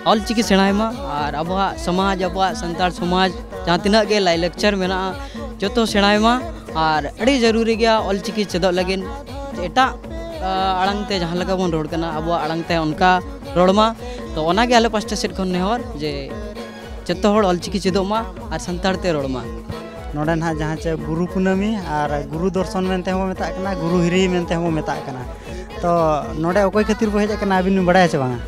ऑलचिकी सेणायमा और आबवा समाज आबवा संताल समाज जहाँ तिना के लाइलेक्चर मेना जो सेणायमा और अड़ी जरूरी गया ऑलचिकी चेदो लगिन एटा आड़ांगते जहाँ लगा बन रोड करना आबवा आड़ांगते उनका रोडमा तो ओनागे आले पास्टा सेट खन नेहर जे जतो हर ऑलचिकी चेदोमा और संतालते रोडमा नोडे ना जहाँ चे गुरु कुनामी और गुरु दर्शन मेनते हो मेता कना गुरु हिरी मेनते हो मेता कना तो नोडे अकोय खातिर बो हेज कना अबिन बड़ाय छे बांगा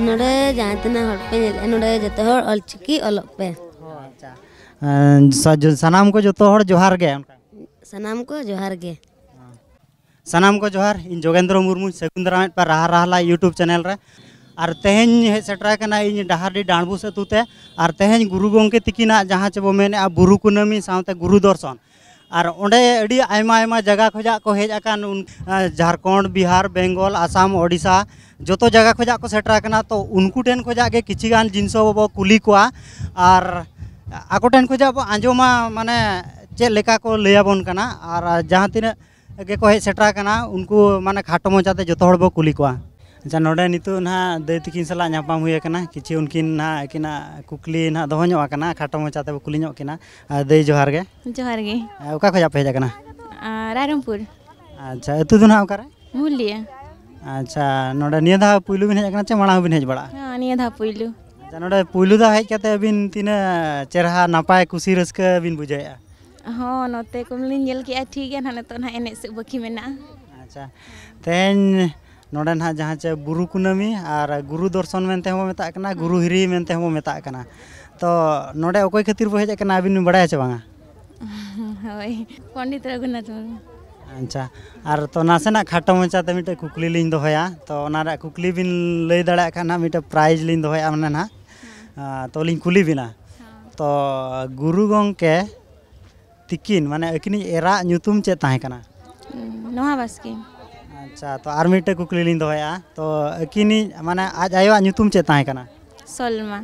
नोडे जहाँ तना हर पे नोडे जतो हर ऑलचिकी अलग पे अच्छा सनाम को जतो हर जोहार गे सनाम को जोहार गे सनाम को जोहार इन जोगेंद्र मुर्मू सेकुंदरा पर राहा राहला यूट्यूब चैनल रे और तेहन हे सेटरा कना इन डाहारडी डाणबू सेतुते और तेहन गुरु गोंके तिकिना जहाँ चेबो मेने बुरु कुनामी सावते गुरु दर्शन और ओंडे अड़ी आयमा आयमा जगह खोजा को हेज अकान झारखंड बिहार बेंगल आसाम ओडिशा जोतो जगह खोजा को सेटरा कना तो उनको टेन खोजा के किछि गान जिनसो बो कुली कोआ और आको टेन खोजा बो आंजोमा माने चे लेका को लयाबोन कना और जहाँ तिना के को हेज सेटरा कना उनको माने खाटो मोचाते जोतो हड़ बो कुली कोआ अच्छा नोडे नितो ना दई तकिन सला नापाम हुई कना किछि उनकिन ना किना कुकली ना दोहो ᱧᱚᱜ कना खाटो मोचाते बो कुली ᱧᱚᱜ किना दई जोहार गे ओका खोजा पे हेज कना रायरंगपुर अच्छा अतु दो ना ओकारे मूल्य अच्छा नोडे निया धा पुइलु बिन हेज कना चे माणा बिन हेज बड़ा हां निया धा पुइलु अच्छा नोडे पुइलु दा हेज कते बिन तिना चेरहा नापाय कुसी रस्का बिन बुझाया हां नोते कुमलिन जेल के ठीक है ना तो ना एने से बखी मेना अच्छा तेन नोडे ना जहाँ चे बुरु कुनामी और गुरु दर्शन मेनते हो मेता कना गुरु हिरी मेनते हो मेता कना तो नोडे अकोय खातिर बो हेज कना अबिन बड़ाय छे बांगा होय पंडित रघुनाथ मुर्मू अच्छा और तो नासेना खाटो मोचाते मिटे कुकली लिन दोहया तो ओनारे कुकली बिन लई दाड़ा खाना मिटे प्राइज लिन दोहया माने ना तो लिन कुली बिना तो गुरु गोंके तिकिन माने अकिनी एरा ᱧᱩᱛᱩᱢ चे ताहे कना नोहा बास्के अच्छा तो आर मिटे कुकली लिन दोहया तो अकिनी माने आज आयो ᱧᱩᱛᱩᱢ चे ताहे कना सलमा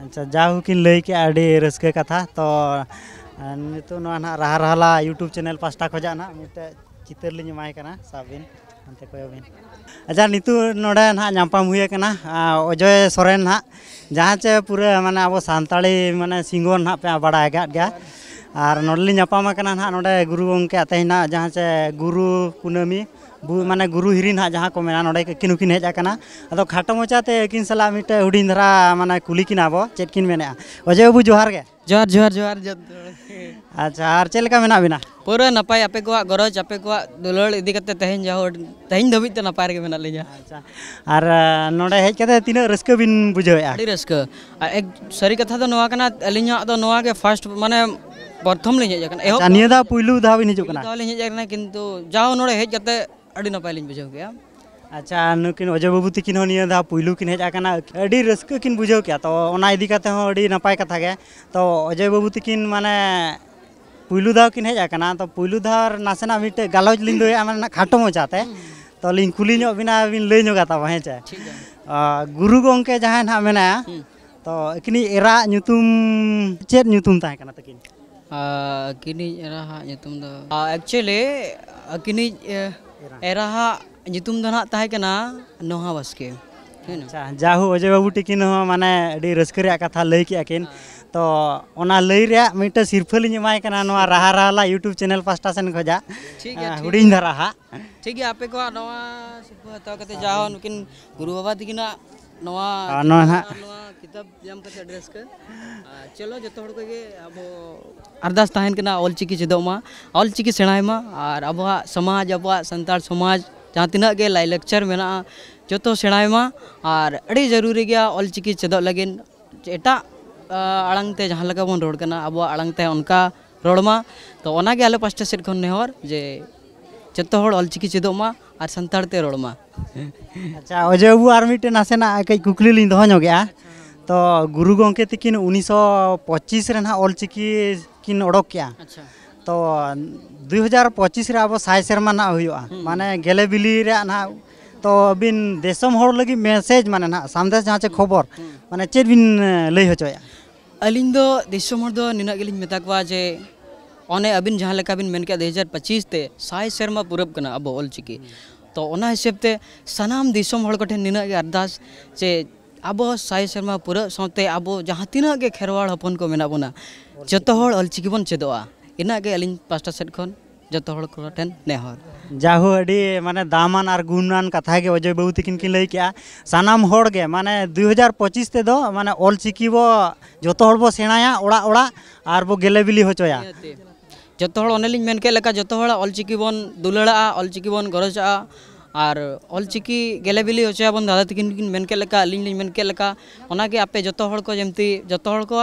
अच्छा जाहु किन लई के आडी रस्के कथा तो नितो ना राहा राहला यूट्यूब चैनल पास्टा खोजा ना मिटे चितर लिन माय कना साबिन अंते कोयोबिन अच्छा नितो नोडे ना नापाम हुई कना अजय सोरेन ना जहाँ चे पूरा माने अब सानताली माने सिंगोन ना पे बड़ा गया गया और नोडली नापाम कना ना नोडे गुरु गोंके तेना जहाँ चे गुरु कुनामी माने गुरु हिरी ना जहाँ को मेना नोडे किनुकिन हेज कना अदो खाटो मोचाते किन सला मिटे हुडिन धरा माने कुली किना बो चेत किन मेने अजय बाबू जोहार गे जोहार जोहार जोहार अच्छा और चेल का मेना बिना पूरा नपाय आपे को गरज आपे को दुलड़ इदी कते तेहन जाहो तेहन धबित ते नपाय गे मेना लिया अच्छा और नोडे हेज कते तिना रस्क बिन बुझाया अड़ी रस्क एक सरी कथा तो नोआ कना अलिया तो नोआ के फर्स्ट माने प्रथम लिन हेज कना अच्छा निया दा पुइलु दा बिन हिजु कना दा लिन हेज कना किंतु जाहो नोडे हेज कते अड़ी नपाय लिन बुझाव गया अच्छा नुकिन अजय बाबू तिकिन हो निया दा पुइलु किन हेज आकना अड़ी रस्क किन बुझाव क्या तो ओना इदी कते हो अड़ी नपाय कथा गे तो अजय बाबू तिकिन माने पुइलु दा किन हेज आकना तो पुइलु दार नासेना मिटे गालोज लिन दोया माने खाटो मोचाते तो लिन कुली ᱧᱚᱜ बिना बिन लई ᱧᱚᱜᱟ ता हेचे गुरु गोंके जहां ना मेना तो अकिनी एरा ᱧᱩᱛᱩᱢ चेत ᱧᱩᱛᱩᱢ ताहे कना तकिन अकिनी एरा ᱧᱩᱛᱩᱢ दो एक्चुअली अकिनी एरा ᱧᱩᱛᱩᱢ दो ना ताहे कना नोहा बास्के अच्छा जाहु अजय बाबू टिकिन हो माने अडी रस्क रे कथा लई के अकिन तो ओना लई रे मिटे सिरफलिन एमाय कना नोआ राहा राहला यूट्यूब चैनल पास्टा सेन खोजा ठीक है हुडिन धरा हा ठीक है आपे को नोआ सिरफ हता कते जाहो नुकिन गुरु बाबा तिकिना नोआ किताब जाम कते एड्रेस के चलो जतो हड़ के अब अरदास ताहेन कना ऑलचिकी चेदोमा ऑलचिकी सेणायमा और अबवा समाज अबवा संताल समाज जहाँ तिना के लाइलेक्चर मेना जोतो सेणायमा और अड़ी जरूरी गया ऑलचिकी चेदो लगिन एटा आड़ांगते जहाँ लगा बन रोड करना अब आड़ांगते उनका रोडमा तो ओनागे आले पास्टा सेट खन नेहर जे जतो हड़ ऑलचिकी चेदोमा और संतालते रोडमा अच्छा अजय बाबू आर मिटे नासेना कई कुकली लिन दोहो ᱧᱚᱜᱮᱟ तो गुरु गोंके तिकिन 1925 रे ना ऑलचिकी किन ओडोक किया अच्छा तो 2025 रे अब 100 सेरमा ना हुआ माने गेले बिली रे ना तो बिन देशम हड़ लगी मैसेज माने ना संदेश जहाँ चे खबर माने चेत बिन लई होचोया अलिन दो देशम हड़ दो निना गेलिन मेता को जे ओने अबिन जहाँ लेका बिन मेन के 2025 ते 100 सेरमा पूरब कना अब ऑलचिकी तो ओना हिसाब ते सनाम दिसम हड़ कोठे निना गे अरदास जे आबो साय शर्मा पूरा साथे आबो जहाँ तीना गे खेरवाड़ हपन को मेना बोना जतो हड़ ऑलचिकी बन चेदोआ इना गे अलिन पास्टा सेट खन जतो हड़ को ठेन नेहर जाहु अड़ी माने दामान और गुणान कथा के अजय बाबू तकिन की लई के सानाम हड़ गे माने 2025 ते दो माने ऑलचिकी बो जतो हड़ बो सेणाया ओड़ा ओड़ा और बो गेले बिली होचोया जतो हड़ ओनेलिन मेन के लेका जतो हड़ ऑलचिकी बन दुलड़ा ऑलचिकी बन गरजा और ऑलचिकी गेले बिली होचोया बन दादा तकिन मेन के लेका अलिन लिन मेन के लेका ओना के आपे जतो हड़ को जेमती जतो हड़ को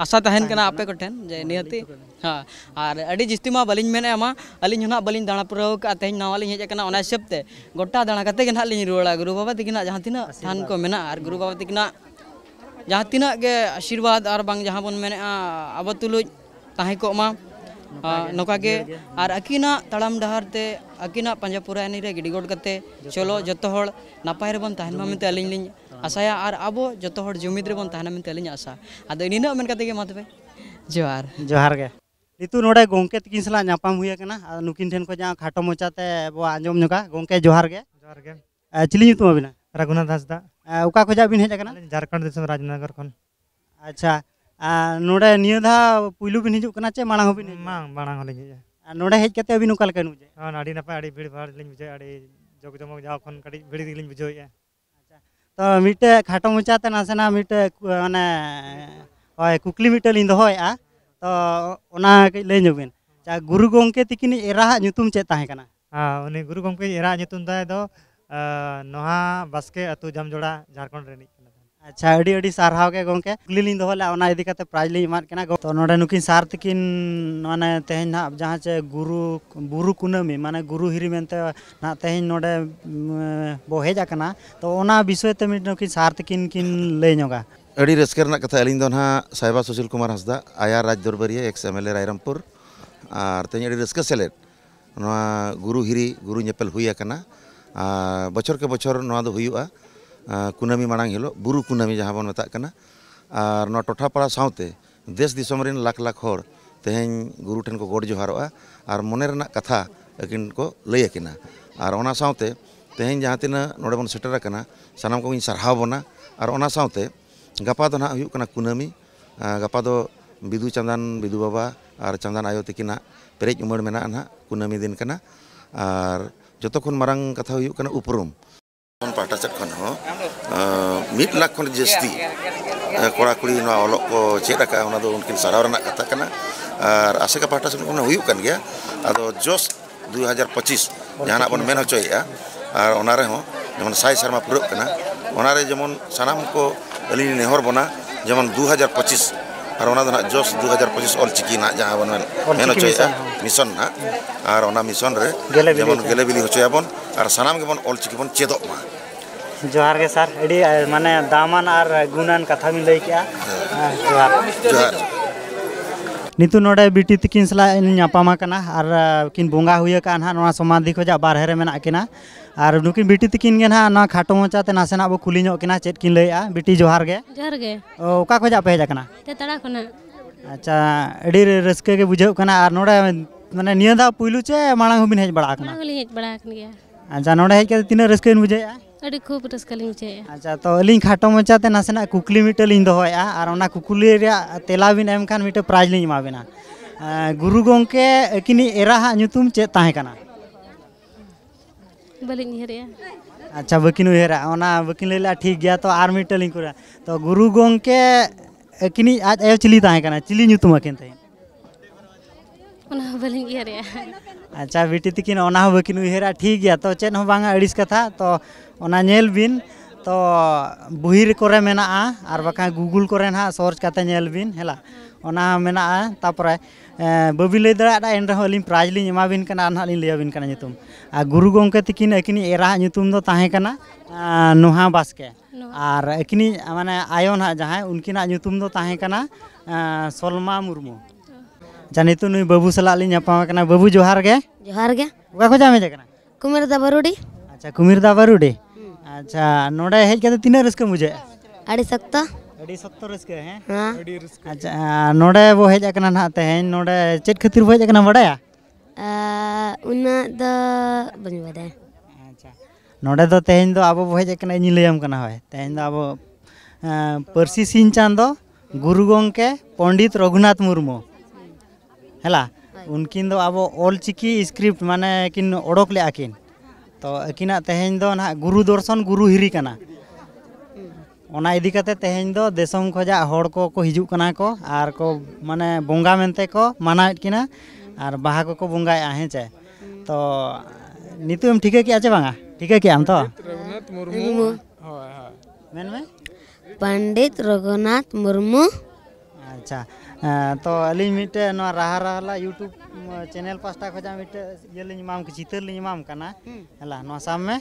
आशा तहन कना आपे को ठेन जे नियति हाँ और अड़ी जिस्ती मा बलिन मेने मा अलिन हना बलिन दाणा पुराव का तेहन नावालिन हेज कना ओना हिसाब ते गोटा दाणा कते के नालिन रुवाड़ा गुरु बाबा तकिना जहाँ तिना थान को मेना और गुरु बाबा तकिना जहाँ तिना गे आशीर्वाद और बांग जहाँ बन मेने अब तुलुज ताहे को मा नौका के और अकिना तड़ाम डहार ते अकिना पंजापुरा एनी रे गिडी गोड कते चलो जतो हड़ नापाय रे बन ताहन मा मेते अलिन लिन आसाया और अब जतो हड़ जुमिद रे बन ताहना मेते अलिन आशा आदो इनिना मेन कते गे मा तबे जोहार जोहार गे नितु नोडे गोंके तकिन सला नापाम हुई कना नुकिन ठेन को जहाँ खाटो मोचाते बो आंजम जोगा गोंके जोहार गे चिली नितु अबिना रघुनाथ हांसदा उका खोजा बिन हेज कना झारखंड दिसम राजनगर खन अच्छा नोडे नियधा पुइलु बिन हिजुक कना चे मांग हो बिन मांग होले जे नोडे हेज कते अबिन उका लेका नुजे आड़ी नपा आड़ी भीड़ भाड़ लिन बुझे आड़ी जग जमक जाव खन कड़ी भीड़ दिलिन बुझोया तो मिटे खाटो मोचाते नासेना मिटे माने ओय कुकली मिटे लिन दोहोया तो ओना के लय नबेन चा गुरु गोंके तकिन एरा नुतुम चे ताहे कना उनी गुरु गमके एरा नुतुम ताय दो नोहा बास्के अतु जामजोड़ा झारखंड रेनी अच्छा अड़ी अड़ी सारहाव के गोंके कुकली लिन दोहोला ओना इदी कते प्राइज लिन एमात कना तो नोडे नुकिन सार तकिन माने तेहन ना जहाँ चे गुरु बुरु कुनामी माने गुरु हिरी मेनते ना तेहन नोडे बो हेज आकना तो ओना विषय ते मिट नुकिन सार तकिन किन लय नोगा अड़ी रस्कर ना कथा अलिन दो ना साहिबा सुशील कुमार हांसदा आया राज दरबारिया एक्स एमएलए रायरमपुर और तेज अड़ी रस्कर सेलेद नोआ गुरु हिरी गुरु नेपल हुई आकना बछर के बछर नोआ दो हुयुआ कुनामी मांग हिलो बुरु कुनामी जहाँ बन मेता कना और नोआ टोठा पाड़ा साउते देश दिसम रेन लाख लाख होड़ तेहेन गुरु ठेन को गोड़ जोहारोआ और मने रना कथा अकिन को लय अकिना और ओना साउते तेहेन जहाँ तिना नोडे बन सेटर कना सानाम को सारहाव बना और ओना साउते गपा दो ना हुयुक कना कुनामी गपा दो बिदु चंदन बिदु बाबा और चंदन आयो तकिना पेरेज उमर मेना ना कुनामी दिन कना और जतो खन मारंग कथा हुयुक कना उपरुम पाटा सेट खन हो 1 लाख खन जस्ती कोड़ा कुड़ी ना ओलोक को चेक रखा ओना दो उनकिन साराव रना कथा कना और आसे का पाटा सेट खन हुयुक कन गया आदो जोस 2025 जहाना बन मेन होचोया और ओना रे हो जेमन साई शर्मा पुरब कना ओना रे जेमन सनाम को अली नेहर बना जेमन 2025 और ओना दो ना जोस 2025 ऑलचिकी ना जहां बन मेन होचोया मिशन ना और ओना मिशन रे जेमन गेले बिली होचोया बन और सनाम के बन ऑलचिकी बन चेदो मा जोहार के सर अड़ी माने दामान और गुणान कथा में लय किया जोहार जोहार नितु नोडे बिटी तकिन सला नापामा कना और किन बोंगा हुई का ना नोआ समाधि खोजा बारहे रे मेना किना और नुकिन बिटी तकिन गे ना ना खाटो मोचाते नासेना बो खुली ᱧᱚᱜ किना चेत किन लयआ बिटी जोहार गे ओका खोजा पे हेज कना ते तड़ा कोना अच्छा अड़ी रस्के के बुझाव कना और नोडे माने नियदा पुइलु चे मांग होबिन हेज बड़ा कना मांग हेज बड़ा कन गया अच्छा नोडे हेज के तिना रस्के बुझाया अड़ी खूब रस्कलिंग बुझे अच्छा तो अलिंग खाटो मोचाते नासेना कुकली मिटे लिंग दोहोया और ओना कुकली रे तेला बिन एम खान मिटे प्राइज लिंग एमा बिना गुरु गोंके अकिनी एरा हा ᱧᱩᱛᱩᱢ चे ताहे कना बलिन हेरिया अच्छा बकिन उहेरा ओना बकिन लेला ठीक गया तो आर मिटे लिंग कुरा तो गुरु गोंके अकिनी आज आयो चिली ताहे कना चिली ᱧᱩᱛᱩᱢ अकिन ताहे ओना बलिन हेरिया अच्छा बेटी तकिन ओना बकिन उहेरा ठीक गया तो चेन हो बांगा अड़िस कथा तो ओना नेल बिन तो बुहिर करे मेना और बाका गूगल करे ना सर्च करते नेल बिन हेला ओना मेना तापरे बबी लय दड़ा एन रहो अलिन प्राइज लिन एमा बिन कना ना लिन लय बिन कना ᱧᱩᱛᱩᱢ आ गुरु गोंके तकिन अकिनी एरा ᱧᱩᱛᱩᱢ दो ताहे कना नोहा बास्के और अकिनी माने आयो ना जहां उनकिना ᱧᱩᱛᱩᱢ दो ताहे कना सोलमा मुर्मू जानितु नुई बाबू सला लिन ᱧᱟᱯᱟᱢ कना बाबू जोहार गे ओका खोजा मेज कना कुमिर दाबरुडी अच्छा कुमिर दाबरुडी अच्छा नोडे हेज कते तिना रस्क मुझे अड़ी सकता अड़ी सत्तर रस्क है हां अच्छा नोडे वो हेज कना ना तेहेन नोडे चेत खातिर हेज कना बडाया उना द बनी बदे अच्छा नोडे दो तेहेन दो आबो हेज कना इन लैम कना होय तेहेन दो आबो परसी सिन चांदो गुरु गोंके पंडित रघुनाथ मुर्मू हेला उनकिन दो आबो ऑल चिकी स्क्रिप्ट माने किन ओडोक ले आकिन तो अकिना तेहेन दो ना गुरु दर्शन गुरु हिरी कना ओना इदी कते तेहेन दो देशम खोजा हड़ को हिजुक कना को आर को माने बोंगा मेनते को मानाएत किना आर बाहा को बोंगाया हेचे तो नितुम ठीके कि आचे बांगा ठीके कि आम तो रघुनाथ मुर्मू मेन में पंडित रघुनाथ मुर्मू अच्छा तो अली मिटे नो राहा राहला यूट्यूब चैनल पास्टा खोजा मिटे ये लिኝ माम के चितर लिኝ माम कना हला नो साम में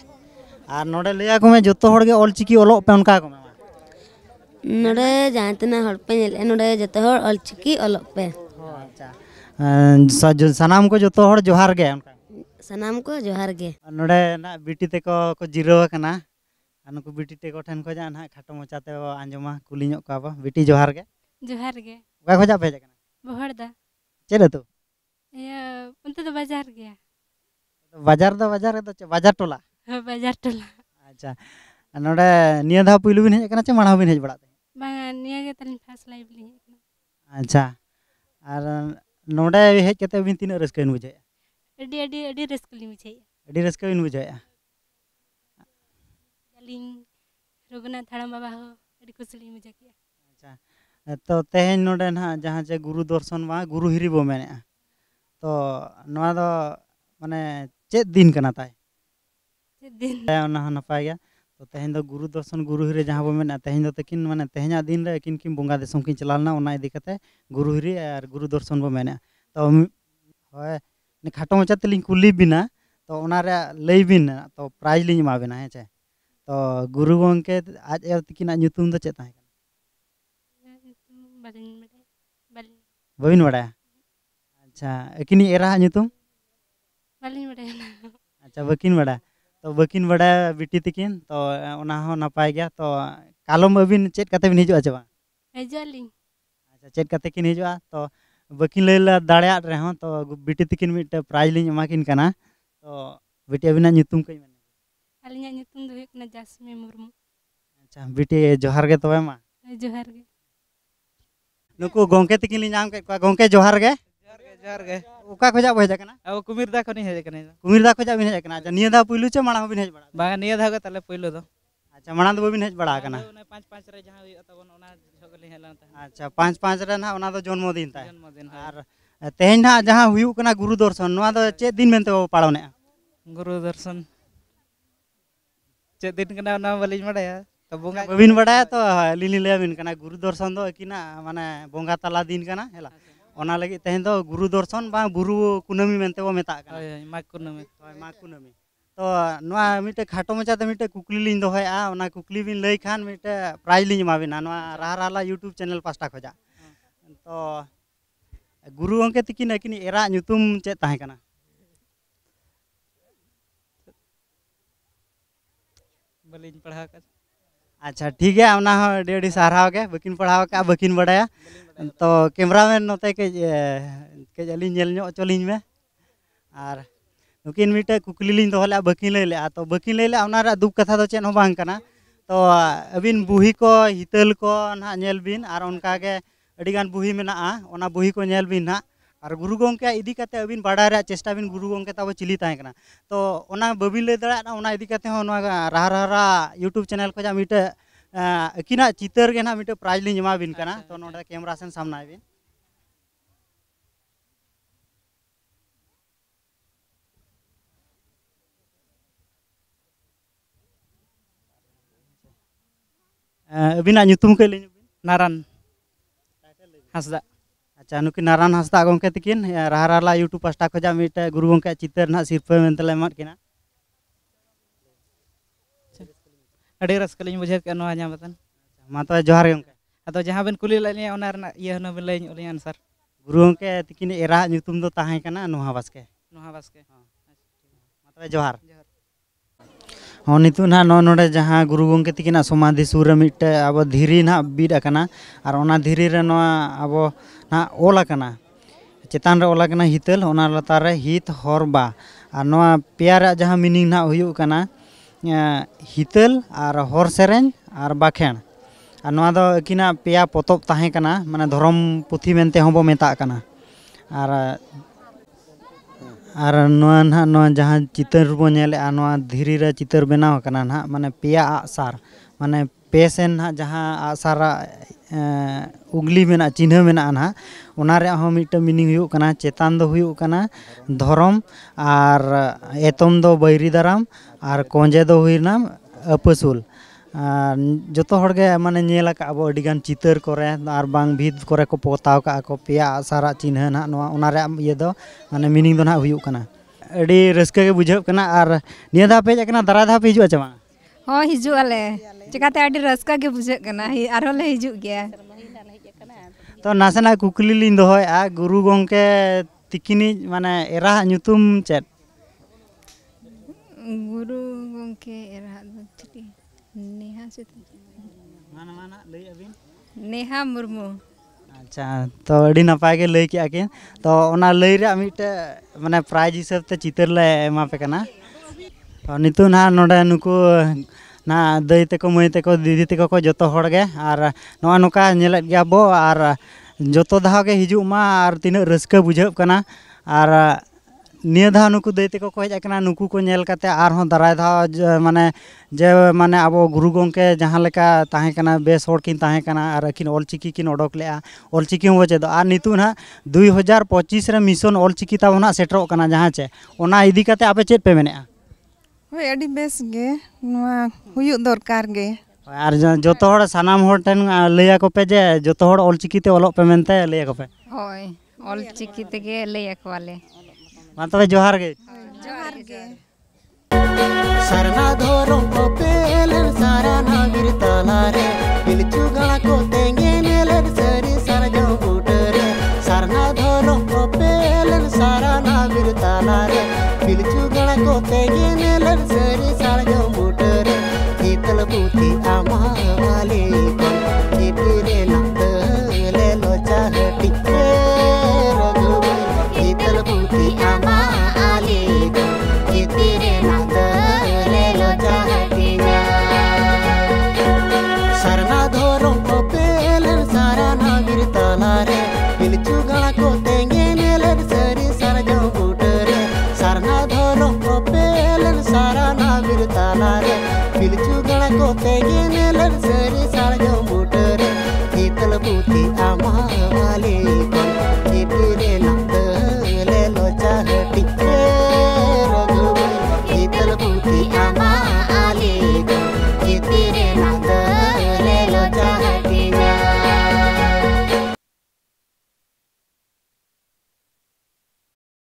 आर नोडे लेया को में जतो हड़ गे ऑल चिकी ओलो पे उनका को में नोडे जानतना हड़ पे नोडे जतो हड़ ऑल चिकी ओलो पे अच्छा सनाम को जतो हड़ जोहार गे उनका सनाम को जोहार गे नोडे ना बिटी ते को जिरो कना अनको बिटी ते को ठन खोजा ना खाटो मोचाते आंजमा कुली ᱧᱚᱜ का बा बिटी जोहार गे का खोजा भेज कना बहड़दा चले तू ये उनते तो बाजार गया बाजार टोला बाजार टोला अच्छा नोडे निया धा पुइलु बिन हेज कना चे माणा बिन हेज बड़ा बांगा निया गे तलिन फर्स्ट लाइव लिኝ अच्छा और नोडे हेज कते बिन तीन रस्कन बुझे अडी रस्कली मुझे अडी रस्कन बुझे लिኝ रघुनाथ हड़म बाबा हो अडी कुसली मुझे किया अच्छा तो तेहेन नोडे ना जहां जे गुरु दर्शन मा गुरु हिरी बो मेने तो नोआ दो माने चे दिन कना ताय चे दिन ना नपाय गया तो तेहेन दो गुरु दर्शन गुरु हिरी जहां बो मेने तेहेन दो तकिन माने तेहेना दिन रे किन किन बोंगा देशम किन चलालना ओना इदी कते गुरु हिरी और गुरु दर्शन बो मेने तो होय ने खाटो मचा तलिन कुली बिना तो ओना रे लई बिन तो प्राइज लिኝ मा बिना हे चे तो गुरु गोंके आज एर तकिना nyutum दो चे ताय बबिन बड़ा अच्छा अकिनी एरा nyutum बालिन बड़ा अच्छा बकिन बड़ा तो बकिन बड़ा बिटी तकिन तो ओना हो नपाय गया तो कालम अबिन चेत कते बिन हिजुआ चे बा हेजलिኝ अच्छा चेत कते किन हिजुआ तो बकिन लेला दाड़या रे हो तो बिटी तकिन मिट प्राइज लिኝ माकिन कना तो बिटी अबिना nyutum कई माने अलिया nyutum दो हुई जासमी मुर्मू अच्छा बिटी जोहार गे तबे मा जोहार गे नुकु गोंके तकिन लिኝ नाम के गोंके जोहार गे ओका खोजा बहेज कना अब कुमिरदा खनि हेज कने कुमिरदा खोजा बिन हेज कना अच्छा निया दा पुइलु चे माणा बिन हेज बड़ा बांगा निया धागा तले पहिलो दो अच्छा माणा दो बिन हेज बड़ा कना 5-5 रे जहां हुई तबन ओना झगले हेला अच्छा 5-5 रे ना ओना दो जन्मदिन ताय जन्मदिन और तेहेन ना जहां हुयु कना गुरु दर्शन नोआ दो चे दिन मेनते पाळवने गुरु दर्शन चे दिन कना ना बलिज मड़ाया तो बोंगा बबिन बड़ा तो लिली ले बिन कना गुरु दर्शन दो किना माने बोंगा तला दिन कना हेला ओना लगी तेहेन दो गुरु दर्शन बा गुरु कुनमी मेनते वो मेता कना माग कुनमी माग कुनमी तो नोआ मिटे खाटो मचा ते मिटे कुकली लिኝ दोहया ओना कुकली बिन लई खान मिटे प्राइज लिኝ मा बिना नोआ राहा राहला यूट्यूब चैनल पास्टा खोजा तो गुरु अंके तकिन अकिन एरा nyutum चे ताहे कना बलिज पढ़ा का अच्छा ठीक है ओना हो डेडी साराव के बकिन पढ़ाव का बकिन बड़ाया तो कैमरामैन नोते के अली नेल ᱧᱚᱜ चलिኝ में और नुकिन मिटे कुकली लिኝ दोहला बकिन ले तो बकिन ले ओना रा दुख कथा दो चेन हो बांग कना तो अबिन बुही को हितल को ना नेल बिन और उनका के अडी गान बुही मेना ओना बुही को नेल बिन ना और गुरु गोंके इदी कते अबिन बाडाय रा चेष्टा बिन गुरु गोंके ताबो चिली ताहे कना तो ओना बबिन ले दड़ा ओना इदी कते हो राहा राहा यूट्यूब चैनल को जा मिटे अकिना चितर के ना मिटे प्राइज लिኝ मा बिन कना तो नोडा कैमरा सेन सामना बिन अबिना nyutum के लिኝ नारायण हंसदा अच्छा नुकिन नारायण हंसदा गोंके तकिन राहा राहला यूट्यूब पास्टा खोजा मिटे गुरु गोंके चितर ना सिरपे मेनतले एमाद किना अड़ी रस्कलिኝ बुझे के नोआ ᱧᱟᱢ बतन मा तो जोहार गे गोंके अतो जहां बिन कुली लाइने ओना रना ये हनो बिन लई ओलियान सर गुरु गोंके तकिन एरा nyutum दो ताहे कना नोहा बास्के मा तो जोहार हाँ नितु ना नोडे जहाँ गुरु गोंके तकिना समाधि सुर मिटे अब धीरी ना बीड अकना और ओना धीरी रे नोआ अब ना ओल अकना चेतान रे ओला कना हितल ओना लातार रे हित हर बा और नोआ पेया रे जहां मीनिंग ना हुयुग कना हितल और हर सेरें और बाखेण और नोआ दो अकिना पेया पोतब ताहे कना माने धर्म पुथी मेनते होबो मेता कना और नोआ ना नोआ जहां चितर बो नेले नोआ धीरी रे चितर बनाव कना ना माने पेया आसार माने पेसेन ना जहां आसार उगली मेना चिन्ह मेना ना ओना रे हो मिट मीनिंग हुयुग कना चेतान दो हुयुग कना धर्म और एतम दो बैरी दाराम और कोंजे दो हुइना अपसुल जो हड़े माने नेल का अब अडिगान चितर करे और बांग भीत करे को पोताव का को पेया सारा चिन्ह ना ओना रे ये दो माने मीनिंग दो ना हुयुग कना अडी रस्का के बुझाव कना और निया दा पे कना दरा दा पे हिजुआ चमा हाँ हिजु आले चिकाते अडी रस्का के बुझे कना आरो ले हिजु गया तो नासेना कुकली लिन दोहय आ गुरु गंके तिकिनी माने एरा ᱧᱩᱛᱩᱢ चेत गुरु गंके एरा चिटी नेहा से माना माना लई अबिन नेहा मुर्मू अच्छा तो अडी नपाय के लई किया के तो ओना लई रे मिटे माने प्राइज हिसाब ते चितर ले एमा पे कना तो नितु ना नोडे नुकु ना दई तको मई तको दीदी तको को जतो हड़गे और नोआ नोका नेलेत गया बो और जतो धाव के हिजु मा और तिना रस्का बुझाव कना और निया धा नुकु दई तको को हेज कना नुकु को नेल काते आर हो दराय धा माने जे माने अब गुरु गंके जहां लेका ताहे कना बेस होड़ किन ताहे कना और अकिन ऑलचिकी किन ओडक लेआ ऑलचिकी हो जे दो आ नितु ना 2025 रे मिशन ऑलचिकी ताबना सेटरो कना जहां चे ओना इदी काते आपे चेत पे मेनेआ होय अडी बेस गे नोआ हुयु दरकार गे और जो हड़ सानाम हड़ ठेन लैया को पे जे जो हड़ ऑलचिकी ते ओलोग पे मेनते लैया को पे होय ऑलचिकी तेगे लैया को वाले मा तबे जोहार गे सरना धोरम को पेलन सारा नागिर तलारे पिलचू गला को तेंगे नेलन सरी सरजो बूटरे सरना धोरम को पेलन सारा नागिर तलारे पिलचू गला को तेंगे नेलन सरी सरजो बूटरे कीतल बूती आमा वाले को कीतले नंद ले लो चाहती रघुवर कीतल बूती आमा वाले को कीतले नंद ले लो चाहती सरना धोरम को पेलन सारा नागिर तलारे पिलचू गला को तेंगे नेलन सरी सरजो बूटरे सरना धोरम को पेलन सारा नागिर तलारे पिलचू गला को तेंगे नेलन सरी सरजो बूटरे कीतल बूती आमा वाले को कीतले नंद ले लो चाहती